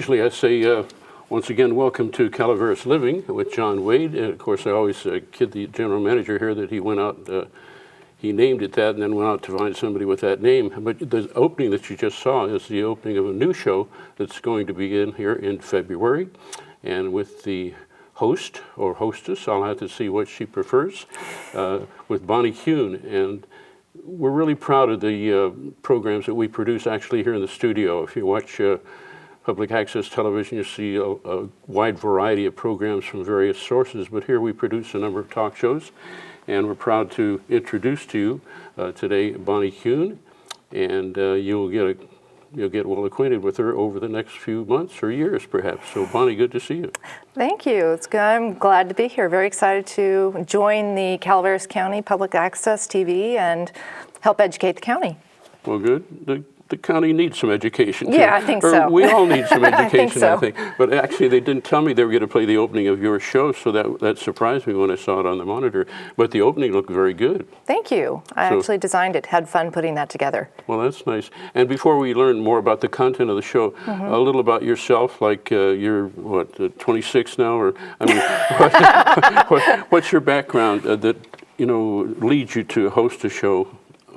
usually I say, once again, welcome to Calaveras Living with John Wade. And of course, I always kid the general manager here that he went out, he named it that and then went out to find somebody with that name. But the opening that you just saw is the opening of a new show that's going to begin here in February. And with the host or hostess, I'll have to see what she prefers, with Bonnie Kuhn. And we're really proud of the programs that we produce actually here in the studio. If you watch public access television, you see a wide variety of programs from various sources, but here we produce a number of talk shows, and we're proud to introduce to you today Bonnie Kuhn, and you'll get well acquainted with her over the next few months or years, perhaps. So, Bonnie, good to see you. Thank you. It's good. I'm glad to be here. Very excited to join the Calaveras County Public Access TV and help educate the county. Well, good. The county needs some education, too. Yeah, I think so. We all need some education, I think. But actually, they didn't tell me they were going to play the opening of your show, so that surprised me when I saw it on the monitor. But the opening looked very good. Thank you. I actually designed it, had fun putting that together. Well, that's nice. And before we learn more about the content of the show, a little about yourself, like you're, 26 now? Or I mean, what's your background that, leads you to host a show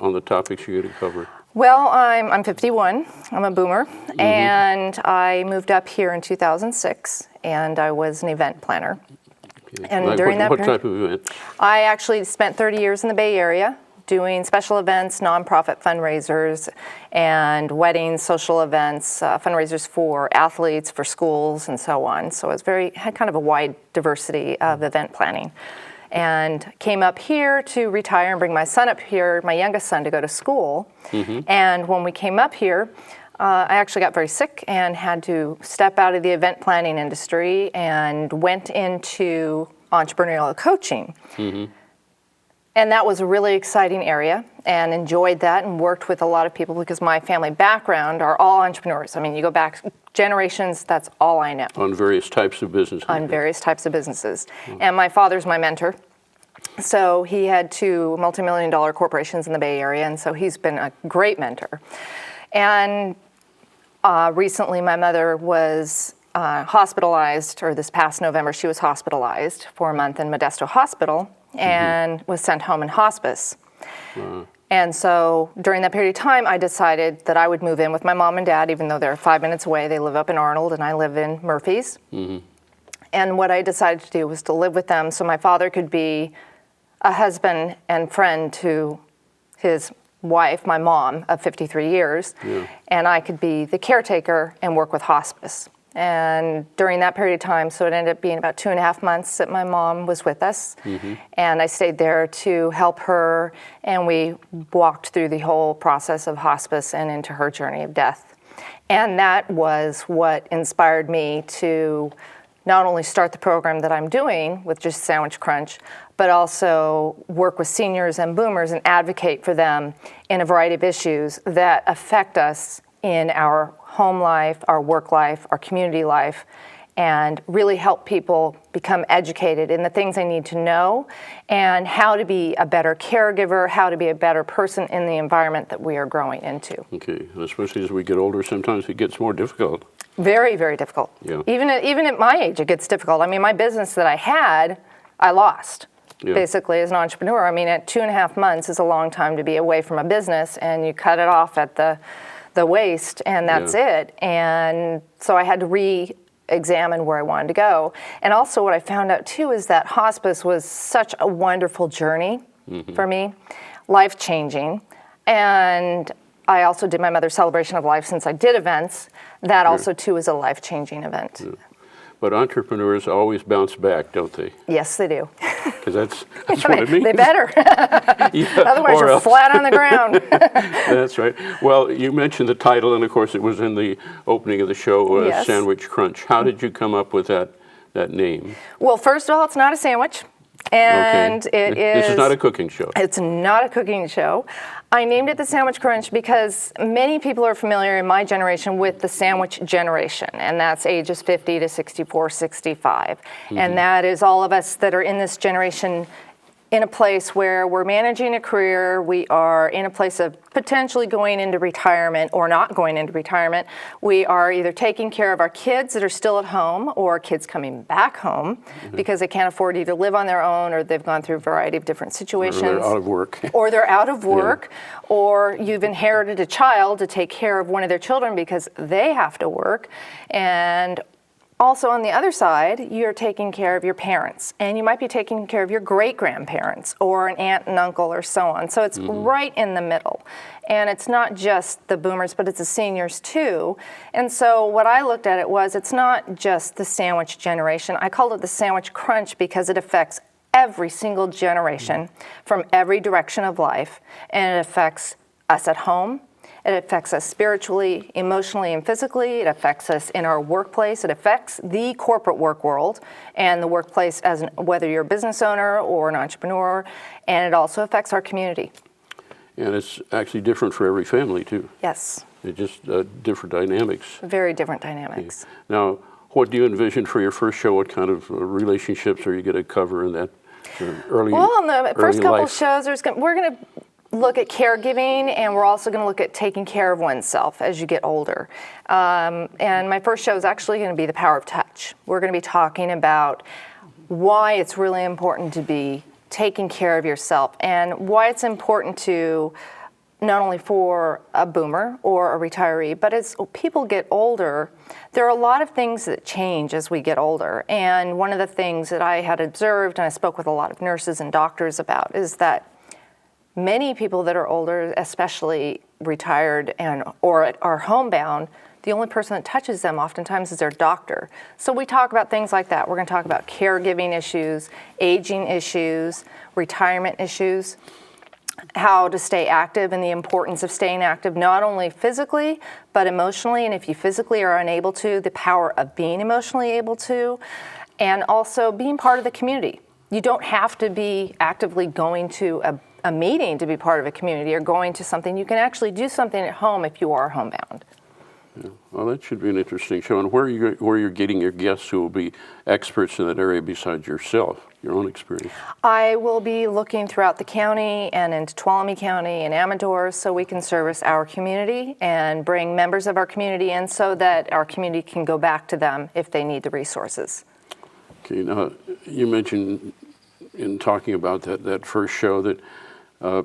on the topics you're going to cover? Well, I'm 51. I'm a boomer, and I moved up here in 2006, and I was an event planner. Okay. And during that what type of event? I actually spent 30 years in the Bay Area doing special events, nonprofit fundraisers, and weddings, social events, fundraisers for athletes, for schools, and so on. So it had kind of a wide diversity of event planning. And came up here to retire and bring my son up here, my youngest son, to go to school. And when we came up here, I actually got very sick and had to step out of the event planning industry and went into entrepreneurial coaching. And that was a really exciting area, and enjoyed that and worked with a lot of people because my family background are all entrepreneurs. I mean, you go back generations, that's all I know. On various types of businesses. On various types of businesses. And my father's my mentor. So he had 2 multi-million-dollar corporations in the Bay Area, and so he's been a great mentor. And recently my mother was hospitalized, or this past November she was hospitalized for a month in Modesto Hospital and was sent home in hospice. And so during that period of time, I decided that I would move in with my mom and dad, even though they're 5 minutes away. They live up in Arnold, and I live in Murphys. And what I decided to do was to live with them so my father could be a husband and friend to his wife, my mom, of 53 years, and I could be the caretaker and work with hospice. And during that period of time, so it ended up being about 2.5 months that my mom was with us. And I stayed there to help her, and we walked through the whole process of hospice and into her journey of death. And that was what inspired me to not only start the program that I'm doing with just Sandwich Crunch, but also work with seniors and boomers and advocate for them in a variety of issues that affect us in our home life, our work life, our community life, and really help people become educated in the things they need to know and how to be a better caregiver, how to be a better person in the environment that we are growing into. Okay, especially as we get older, sometimes it gets more difficult. Very, very difficult. Yeah. Even at my age, it gets difficult. I mean, my business that I had, I lost. Basically, as an entrepreneur. I mean, at 2.5 months is a long time to be away from a business, and you cut it off at the waist, and that's it. And so I had to re-examine where I wanted to go. And also what I found out, too, is that hospice was such a wonderful journey for me, life-changing. And I also did my mother's celebration of life since I did events. That also, too, is a life-changing event. But entrepreneurs always bounce back, don't they? Yes, they do. Because that's what it means. They better. Otherwise, you're flat on the ground. That's right. Well, you mentioned the title, and of course, it was in the opening of the show, Sandwich Crunch. How did you come up with that name? Well, first of all, it's not a sandwich. And it is... This is not a cooking show. It's not a cooking show. I named it the Sandwich Crunch because many people are familiar in my generation with the sandwich generation, and that's ages 50 to 64, 65. And that is all of us that are in this generation in a place where we're managing a career, we are in a place of potentially going into retirement or not going into retirement. We are either taking care of our kids that are still at home or kids coming back home because they can't afford either to live on their own or they've gone through a variety of different situations. Or they're out of work. Or they're out of work, or you've inherited a child to take care of one of their children because they have to work. And also on the other side, you're taking care of your parents, and you might be taking care of your great-grandparents or an aunt and uncle or so on. So it's right in the middle. And it's not just the boomers, but it's the seniors too. And so what I looked at it was, it's not just the sandwich generation. I called it the sandwich crunch because it affects every single generation from every direction of life, and it affects us at home. It affects us spiritually, emotionally, and physically. It affects us in our workplace. It affects the corporate work world and the workplace whether you're a business owner or an entrepreneur. And it also affects our community. And it's actually different for every family, too. Yes. It's just different dynamics. Very different dynamics. Now, what do you envision for your first show? What kind of relationships are you going to cover in that early life? Well, in the first couple of shows, we're going to look at caregiving, and we're also going to look at taking care of oneself as you get older. And my first show is actually going to be the power of touch. We're going to be talking about why it's really important to be taking care of yourself and why it's important to not only for a boomer or a retiree, but as people get older, there are a lot of things that change as we get older. And one of the things that I had observed, and I spoke with a lot of nurses and doctors about, is that many people that are older, especially retired or are homebound, the only person that touches them oftentimes is their doctor. So we talk about things like that. We're going to talk about caregiving issues, aging issues, retirement issues, how to stay active and the importance of staying active, not only physically, but emotionally. And if you physically are unable to, the power of being emotionally able to, and also being part of the community. You don't have to be actively going to a meeting to be part of a community or going to something. You can actually do something at home if you are homebound. Yeah. Well, that should be an interesting show. And where you're getting your guests who will be experts in that area besides yourself, your own experience? I will be looking throughout the county and into Tuolumne County and Amador so we can service our community and bring members of our community in so that our community can go back to them if they need the resources. Okay, now you mentioned in talking about that first show that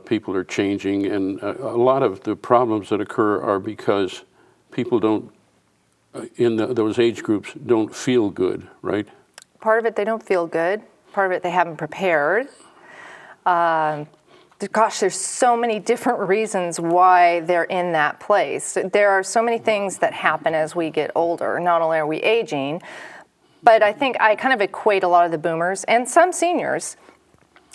people are changing, and a lot of the problems that occur are because people don't, in those age groups, don't feel good, right? Part of it, they don't feel good. Part of it, they haven't prepared. Gosh, there's so many different reasons why they're in that place. There are so many things that happen as we get older. Not only are we aging, but I think I kind of equate a lot of the boomers and some seniors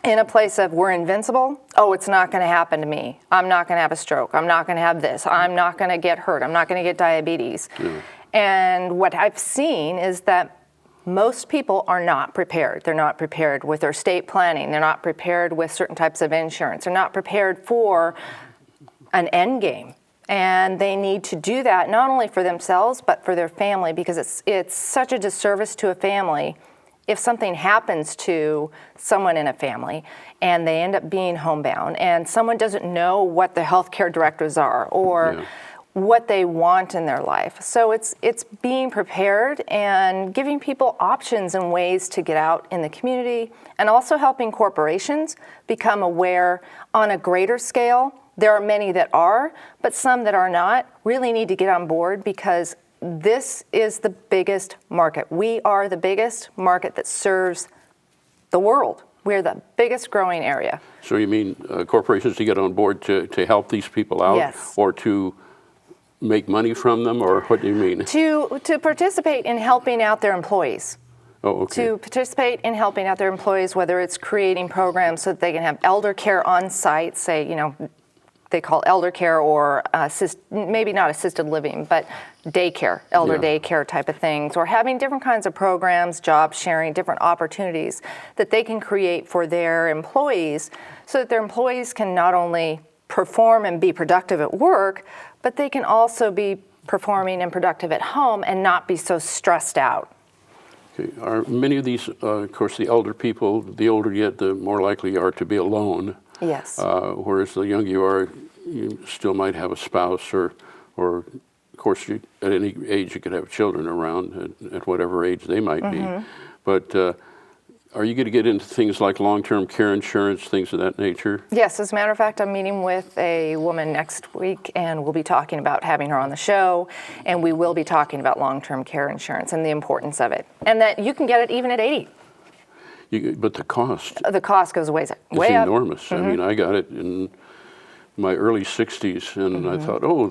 in a place of we're invincible. Oh, it's not going to happen to me. I'm not going to have a stroke. I'm not going to have this. I'm not going to get hurt. I'm not going to get diabetes. And what I've seen is that most people are not prepared. They're not prepared with their estate planning. They're not prepared with certain types of insurance. They're not prepared for an end game. And they need to do that not only for themselves, but for their family, because it's such a disservice to a family if something happens to someone in a family and they end up being homebound and someone doesn't know what the healthcare directives are or what they want in their life. So it's being prepared and giving people options and ways to get out in the community, and also helping corporations become aware on a greater scale. There are many that are, but some that are not really need to get on board, because this is the biggest market. We are the biggest market that serves the world. We're the biggest growing area. So you mean corporations to get on board to help these people out? Yes. Or to make money from them, or what do you mean? To participate in helping out their employees. Oh, okay. To participate in helping out their employees, whether it's creating programs so that they can have elder care on site, say, they call elder care or maybe not assisted living, but daycare, elder daycare type of things, or having different kinds of programs, job sharing, different opportunities that they can create for their employees so that their employees can not only perform and be productive at work, but they can also be performing and productive at home and not be so stressed out. Okay. Are many of these, of course, the elder people, the older you get, the more likely you are to be alone. Yes. Whereas the younger you are, you still might have a spouse or of course, at any age you could have children around at whatever age they might be. But are you going to get into things like long-term care insurance, things of that nature? Yes, as a matter of fact, I'm meeting with a woman next week, and we'll be talking about having her on the show, and we will be talking about long-term care insurance and the importance of it, and that you can get it even at 80. But the cost Goes way is up. enormous. I mean, I got it in my early 60s, and I thought, oh,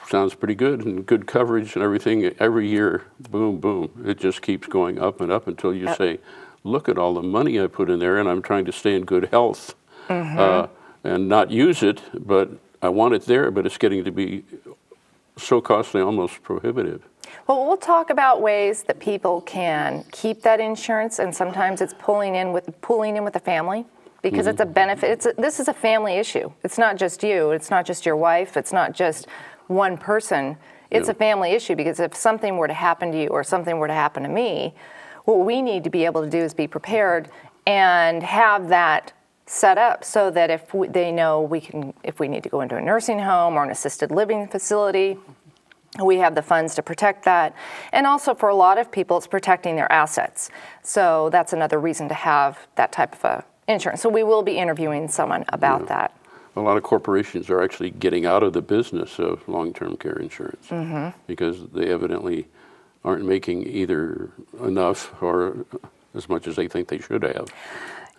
sounds pretty good, and good coverage and everything. Every year, boom, boom, it just keeps going up and up until you say, look at all the money I put in there, and I'm trying to stay in good health and not use it, but I want it there, but it's getting to be so costly, almost prohibitive. Well, we'll talk about ways that people can keep that insurance, and sometimes it's pulling in with the family, because it's a benefit. This is a family issue. It's not just you. It's not just your wife. It's not just one person. It's a family issue, because if something were to happen to you or something were to happen to me, what we need to be able to do is be prepared and have that set up so that they know if we need to go into a nursing home or an assisted living facility, we have the funds to protect that. And also for a lot of people, it's protecting their assets. So that's another reason to have that type of insurance. So we will be interviewing someone about that. A lot of corporations are actually getting out of the business of long-term care insurance because they evidently aren't making either enough or as much as they think they should have.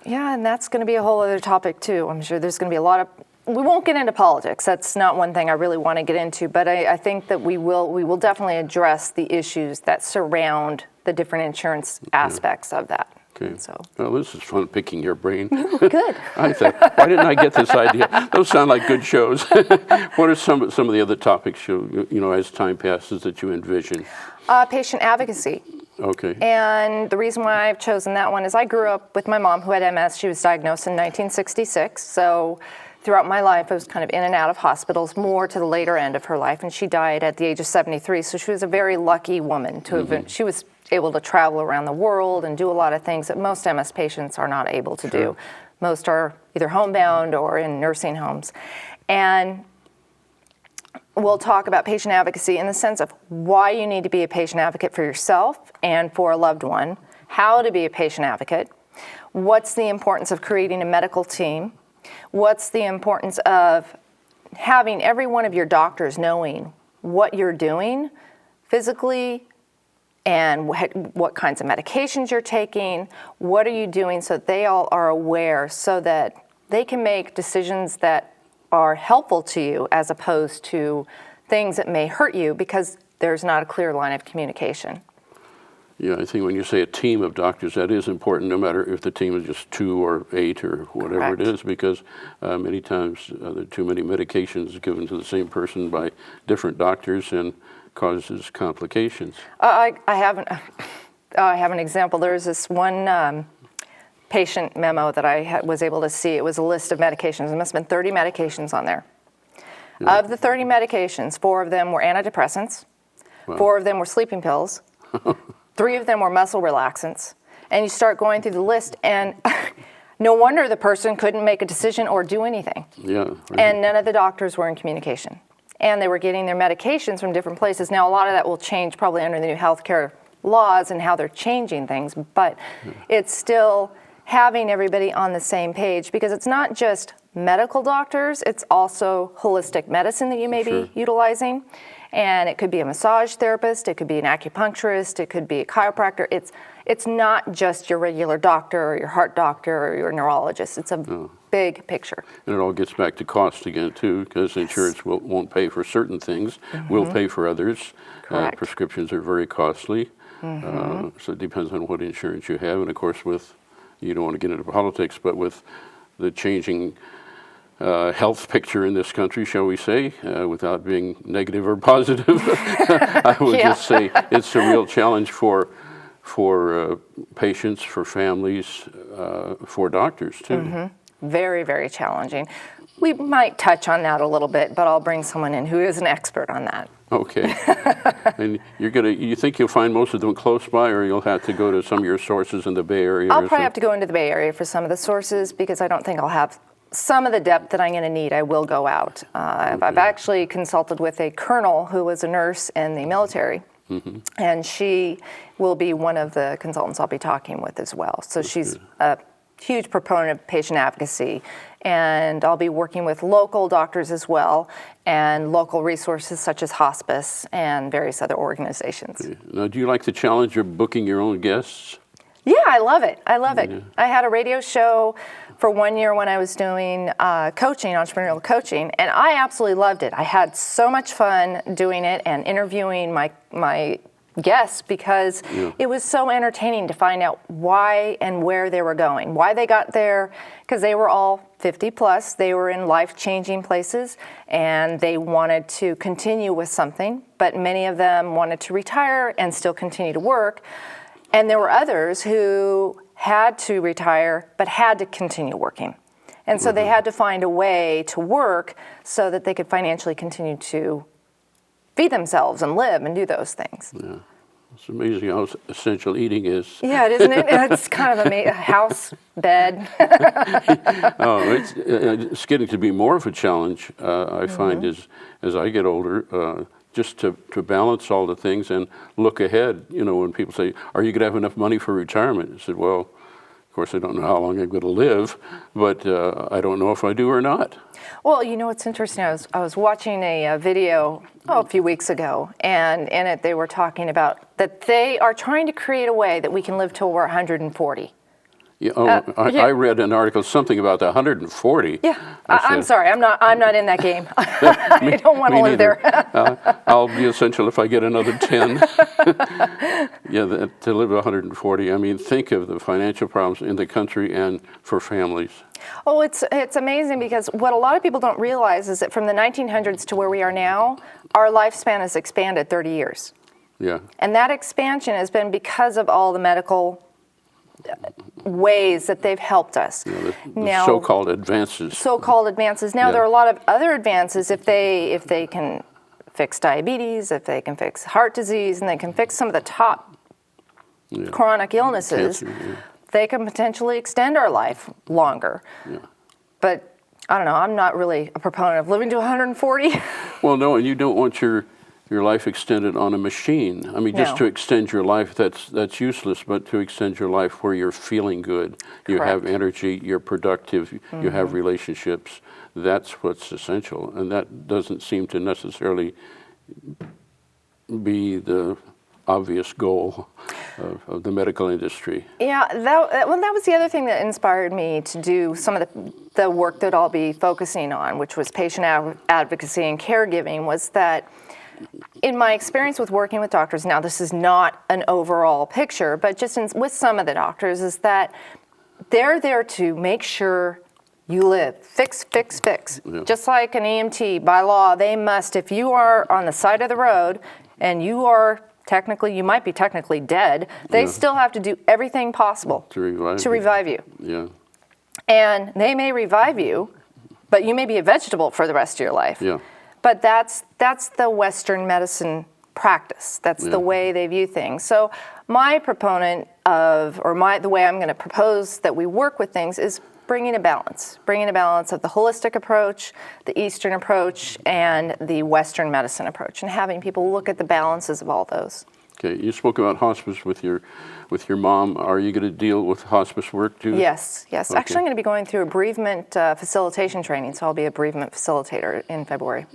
Yeah, and that's going to be a whole other topic too. I'm sure there's going to be a lot of, we won't get into politics. That's not one thing I really want to get into, but I think that we will definitely address the issues that surround the different insurance aspects of that. Okay. So. Well, this is fun picking your brain. Good. I thought, why didn't I get this idea? Those sound like good shows. What are some of the other topics as time passes that you envision? Patient advocacy. Okay. And the reason why I've chosen that one is I grew up with my mom who had MS. She was diagnosed in 1966. So throughout my life, I was kind of in and out of hospitals, more to the later end of her life. And she died at the age of 73. So she was a very lucky woman to have she was able to travel around the world and do a lot of things that most MS patients are not able to do. Most are either homebound or in nursing homes. And we'll talk about patient advocacy in the sense of why you need to be a patient advocate for yourself and for a loved one, how to be a patient advocate, what's the importance of creating a medical team, what's the importance of having every one of your doctors knowing what you're doing physically and what kinds of medications you're taking, what are you doing so that they all are aware so that they can make decisions that are helpful to you as opposed to things that may hurt you because there's not a clear line of communication. Yeah, I think when you say a team of doctors, that is important, no matter if the team is just 2 or 8 or whatever it is, because many times there are too many medications given to the same person by different doctors and causes complications. I have an example. There's this one patient memo that I was able to see. It was a list of medications. There must have been 30 medications on there. Yeah. Of the 30 medications, 4 of them were antidepressants, 4 of them were sleeping pills, 3 of them were muscle relaxants. And you start going through the list, and no wonder the person couldn't make a decision or do anything. Yeah. Right. And none of the doctors were in communication. And they were getting their medications from different places. Now, a lot of that will change probably under the new healthcare laws and how they're changing things, but it's still having everybody on the same page, because it's not just medical doctors, it's also holistic medicine that you may be utilizing. And it could be a massage therapist, it could be an acupuncturist, it could be a chiropractor. It's not just your regular doctor or your heart doctor or your neurologist. It's a big picture. And it all gets back to cost again, too, because insurance won't pay for certain things, will pay for others. Prescriptions are very costly, so it depends on what insurance you have. And of course, you don't want to get into politics, but with the changing health picture in this country, shall we say, without being negative or positive, I would just say it's a real challenge for patients, for families, for doctors too. Very, very challenging. We might touch on that a little bit, but I'll bring someone in who is an expert on that. Okay. And you think you'll find most of them close by, or you'll have to go to some of your sources in the Bay Area? I'll probably have to go into the Bay Area for some of the sources because I don't think I'll have some of the depth that I'm going to need. I will go out. I've actually consulted with a colonel who was a nurse in the military, and she will be one of the consultants I'll be talking with as well. So she's a huge proponent of patient advocacy, and I'll be working with local doctors as well and local resources such as hospice and various other organizations. Now, do you like the challenge of booking your own guests? Yeah, I love it. I love it. Yeah. I had a radio show for 1 year when I was doing coaching, entrepreneurial coaching, and I absolutely loved it. I had so much fun doing it and interviewing my guests because it was so entertaining to find out why and where they were going, why they got there, because they were all 50 plus, they were in life-changing places, and they wanted to continue with something, but many of them wanted to retire and still continue to work, and there were others who had to retire but had to continue working. And so they had to find a way to work so that they could financially continue to feed themselves and live and do those things. Yeah, it's amazing how essential eating is. Yeah, isn't it? It's kind of a house, bed. It's getting to be more of a challenge, I find, as I get older, just to balance all the things and look ahead. You know, when people say, are you going to have enough money for retirement? I said, well, of course, I don't know how long I'm going to live, but I don't know if I do or not. Well, you know what's interesting? I was watching a video a few weeks ago, and in it they were talking about that they are trying to create a way that we can live till we're 140. Yeah, I read an article, something about the 140. Yeah, I'm sorry, I'm not in that game. I don't want to live there. I'll be essential if I get another 10. To live 140. I mean, think of the financial problems in the country and for families. Oh, it's amazing because what a lot of people don't realize is that from the 1900s to where we are now, our lifespan has expanded 30 years. Yeah. And that expansion has been because of all the medical ways that they've helped us. The so-called advances. So-called advances. Now there are a lot of other advances if they can fix diabetes, if they can fix heart disease, and they can fix some of the top chronic illnesses. Cancer, they can potentially extend our life longer. Yeah. But I don't know, I'm not really a proponent of living to 140. Well, no, and you don't want your life extended on a machine. I mean, just to extend your life, that's useless, but to extend your life where you're feeling good, you have energy, you're productive, you have relationships, that's what's essential. And that doesn't seem to necessarily be the obvious goal of the medical industry. Yeah, that was the other thing that inspired me to do some of the work that I'll be focusing on, which was patient advocacy and caregiving, was that in my experience with working with doctors, now this is not an overall picture, but just with some of the doctors, is that they're there to make sure you live. Fix, fix, fix. Yeah. Just like an EMT, by law, they must, if you are on the side of the road and you might be technically dead, they still have to do everything possible to revive you. Yeah. And they may revive you, but you may be a vegetable for the rest of your life. Yeah. But that's the Western medicine practice. That's the way they view things. So my proponent the way I'm going to propose that we work with things is bringing a balance of the holistic approach, the Eastern approach, and the Western medicine approach, and having people look at the balances of all those. Okay, you spoke about hospice with your mom. Are you going to deal with hospice work too? Yes. Okay. Actually, I'm going to be going through a bereavement facilitation training, so I'll be a bereavement facilitator in February.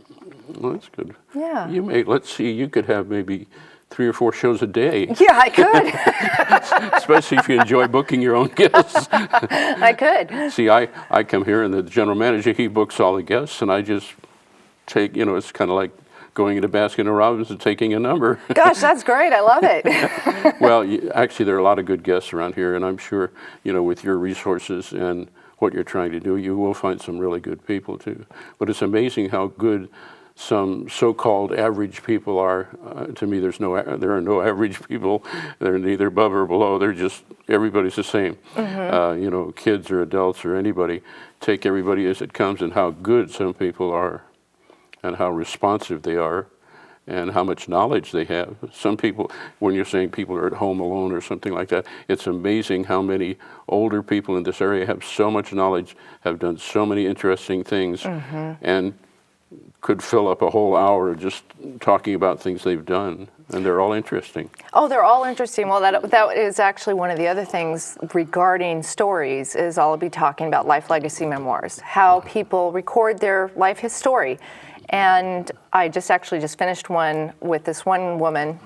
Well, that's good. Yeah. Let's see, you could have maybe 3 or 4 shows a day. Yeah, I could. Especially if you enjoy booking your own guests. I could. See, I come here and the general manager, he books all the guests, and I just take, it's kind of like going into Baskin & Robbins and taking a number. Gosh, that's great. I love it. Well, actually, there are a lot of good guests around here, and I'm sure, with your resources and what you're trying to do, you will find some really good people, too. But it's amazing how good some so-called average people are. To me, there are no average people. They're neither above or below. They're just, everybody's the same. You know, kids or adults or anybody. Take everybody as it comes, and how good some people are, and how responsive they are, and how much knowledge they have. Some people, when you're saying people are at home alone or something like that, it's amazing how many older people in this area have so much knowledge, have done so many interesting things, and could fill up a whole hour just talking about things they've done, and they're all interesting. Oh, they're all interesting. Well, that is actually one of the other things regarding stories, is I'll be talking about life legacy memoirs, how people record their life history. And I just finished one with this one woman.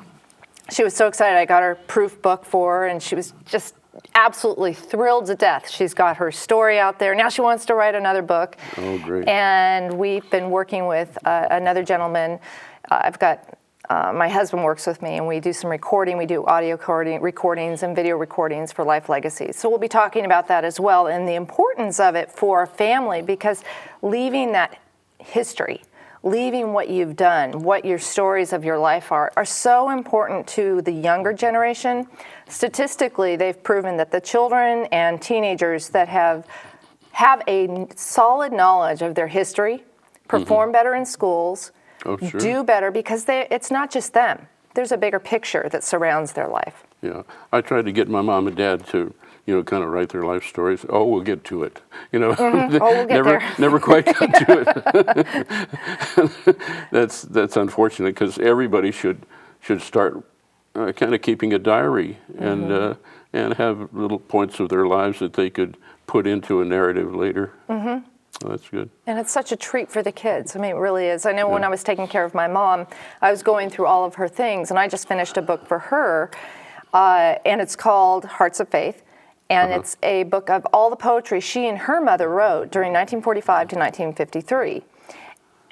She was so excited. I got her proof book for her, and she was just absolutely thrilled to death. She's got her story out there. Now she wants to write another book. Oh, great. And we've been working with another gentleman. I've got, my husband works with me, and we do some recording. We do audio recordings and video recordings for Life Legacies. So we'll be talking about that as well, and the importance of it for a family, because leaving that history, leaving what you've done, what your stories of your life are so important to the younger generation. Statistically, they've proven that the children and teenagers that have a solid knowledge of their history perform better in schools, do better, because it's not just them. There's a bigger picture that surrounds their life. Yeah, I tried to get my mom and dad to, you know, kind of write their life stories. Oh, we'll get to it. You know, Oh, we'll get there. Never quite got to it. That's unfortunate, because everybody should start kind of keeping a diary and have little points of their lives that they could put into a narrative later. So that's good. And it's such a treat for the kids. I mean, it really is. I know when I was taking care of my mom, I was going through all of her things, and I just finished a book for her, and it's called Hearts of Faith. And it's a book of all the poetry she and her mother wrote during 1945 to 1953.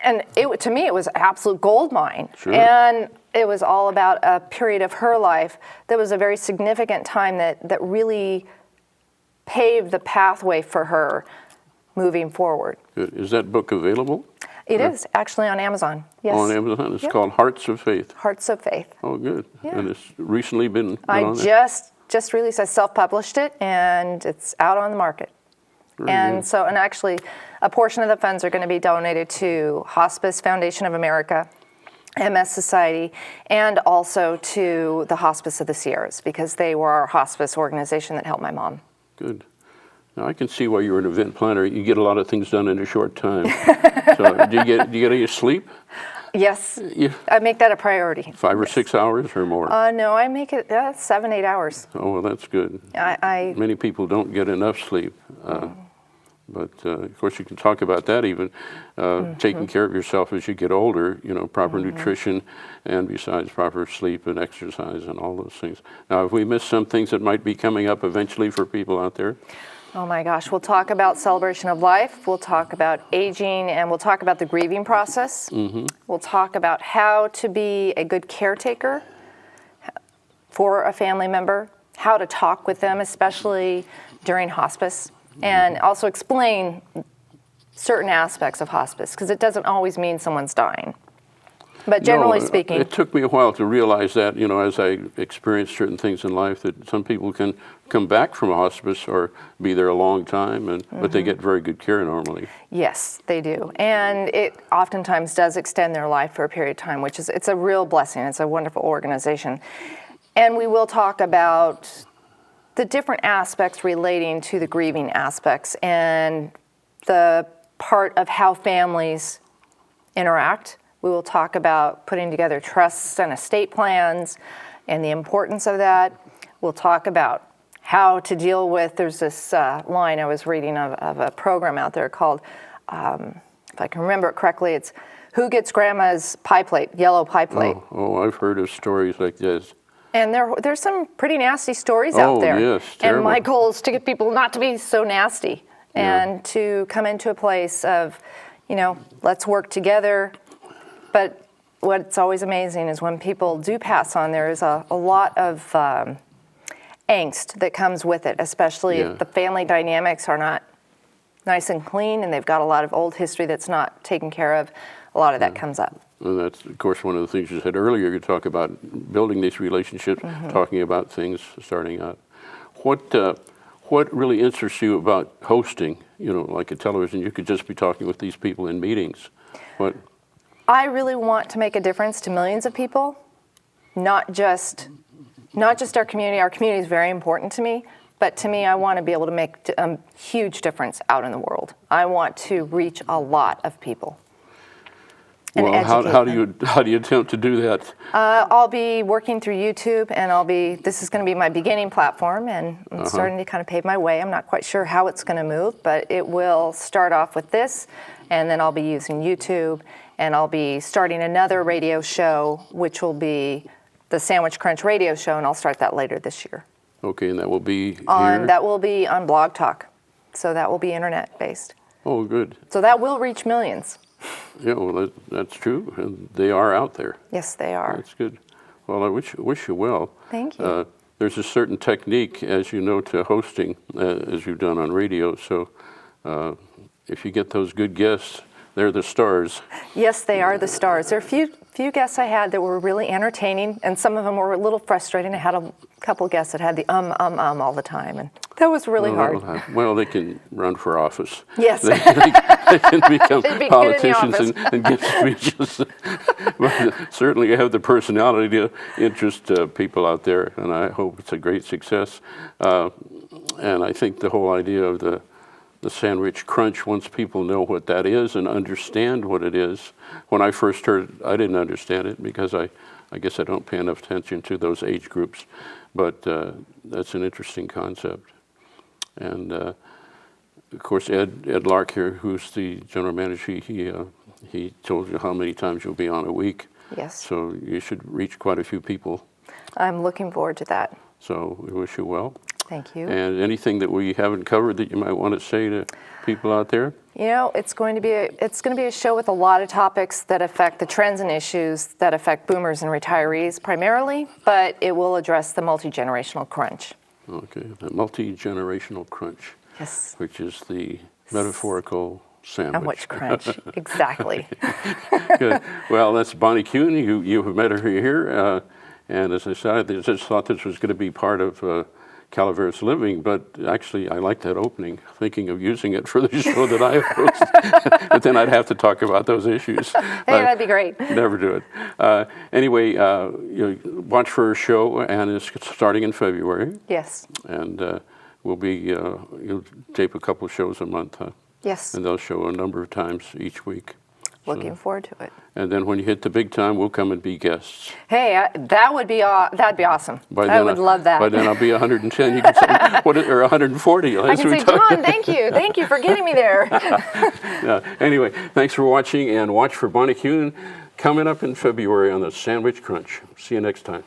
And to me, it was an absolute gold mine. Sure. And it was all about a period of her life that was a very significant time that really paved the pathway for her moving forward. Good. Is that book available? It is actually on Amazon. Yes. On Amazon. It's called Hearts of Faith. Hearts of Faith. Oh, good. Yeah. And it's recently been I on there? just released. I self-published it, and it's out on the market. And actually, a portion of the funds are going to be donated to Hospice Foundation of America, MS Society, and also to the Hospice of the Sierras, because they were our hospice organization that helped my mom. Good. Now, I can see why you're an event planner. You get a lot of things done in a short time. So, do you get any sleep? Yes, Yeah. I make that a priority. 5 or 6 hours or more? No, I make it 7, 8 hours. Oh, well, that's good. Many people don't get enough sleep. But, of course, you can talk about that even, taking care of yourself as you get older, you know, proper nutrition, and besides proper sleep and exercise and all those things. Now, have we missed some things that might be coming up eventually for people out there? Oh my gosh, we'll talk about celebration of life, we'll talk about aging, and we'll talk about the grieving process. We'll talk about how to be a good caretaker for a family member, how to talk with them, especially during hospice, and also explain certain aspects of hospice, because it doesn't always mean someone's dying. But generally speaking... It took me a while to realize that, you know, as I experienced certain things in life, that some people can come back from a hospice or be there a long time, but they get very good care normally. Yes, they do. And it oftentimes does extend their life for a period of time, which is, it's a real blessing. It's a wonderful organization. And we will talk about the different aspects relating to the grieving aspects and the part of how families interact. We will talk about putting together trusts and estate plans and the importance of that. We'll talk about how to deal with, there's this line I was reading of a program out there called, if I can remember it correctly, it's Who Gets Grandma's Pie Plate, Yellow Pie Plate. Oh, I've heard of stories like this. And there's some pretty nasty stories out there. Oh, yes, terrible. And my goal is to get people not to be so nasty and to come into a place of, you know, let's work together. But what's always amazing is when people do pass on, there is a lot of angst that comes with it, especially if the family dynamics are not nice and clean and they've got a lot of old history that's not taken care of. a lot of that comes up. And that's, of course, one of the things you said earlier. You talk about building these relationships, talking about things starting out. What really interests you about hosting? You know, like a television, you could just be talking with these people in meetings. What? I really want to make a difference to millions of people, not just our community. Our community is very important to me, but to me, I want to be able to make a huge difference out in the world. I want to reach a lot of people. Well, how do you attempt to do that? I'll be working through YouTube, and this is going to be my beginning platform, and I'm starting to kind of pave my way. I'm not quite sure how it's going to move, but it will start off with this, and then I'll be using YouTube, and I'll be starting another radio show, which will be the Sandwich Crunch radio show, and I'll start that later this year. Okay, and that will be here? That will be on Blog Talk, so that will be internet-based. Oh, good. So that will reach millions. Yeah, well, that's true, and they are out there. Yes, they are. That's good. Well, I wish you well. Thank you. There's a certain technique, as you know, to hosting, as you've done on radio. So if you get those good guests, they're the stars. Yes, they are the stars. There are a few guests I had that were really entertaining, and some of them were a little frustrating. I had a couple guests that had the all the time, and that was really hard. Well, they can run for office. Yes. They can become They'd be politicians good in the and give speeches. But certainly have the personality to interest people out there, and I hope it's a great success. And I think the whole idea of the Sandwich Crunch, once people know what that is and understand what it is. When I first heard it, I didn't understand it because I guess I don't pay enough attention to those age groups. But that's an interesting concept. And of course, Ed Lark here, who's the general manager, he told you how many times you'll be on a week. Yes. So you should reach quite a few people. I'm looking forward to that. So we wish you well. Thank you. And anything that we haven't covered that you might want to say to people out there? You know, it's going to be a show with a lot of topics that affect the trends and issues that affect boomers and retirees primarily, but it will address the multi-generational crunch. Okay, the multi-generational crunch. Yes. Which is the metaphorical sandwich. Crunch, exactly. Good. Well, that's Bonnie Kuhn. You have met her here, and as I said, I just thought this was going to be part of Calaveras Living, but actually I like that opening, thinking of using it for the show that I host. But then I'd have to talk about those issues. Hey, that'd be great. Never do it. Anyway, watch for her show, and it's starting in February. Yes. And we'll be, you'll tape a couple of shows a month, huh? Yes. And they'll show a number of times each week. Looking forward to it. And then when you hit the big time, we'll come and be guests. Hey, that'd be awesome. I would love that. By then I'll be 110. You can say, or 140. I can say, John, thank you for getting me there. Anyway, thanks for watching, and watch for Bonnie Kuhn coming up in February on the Sandwich Crunch. See you next time.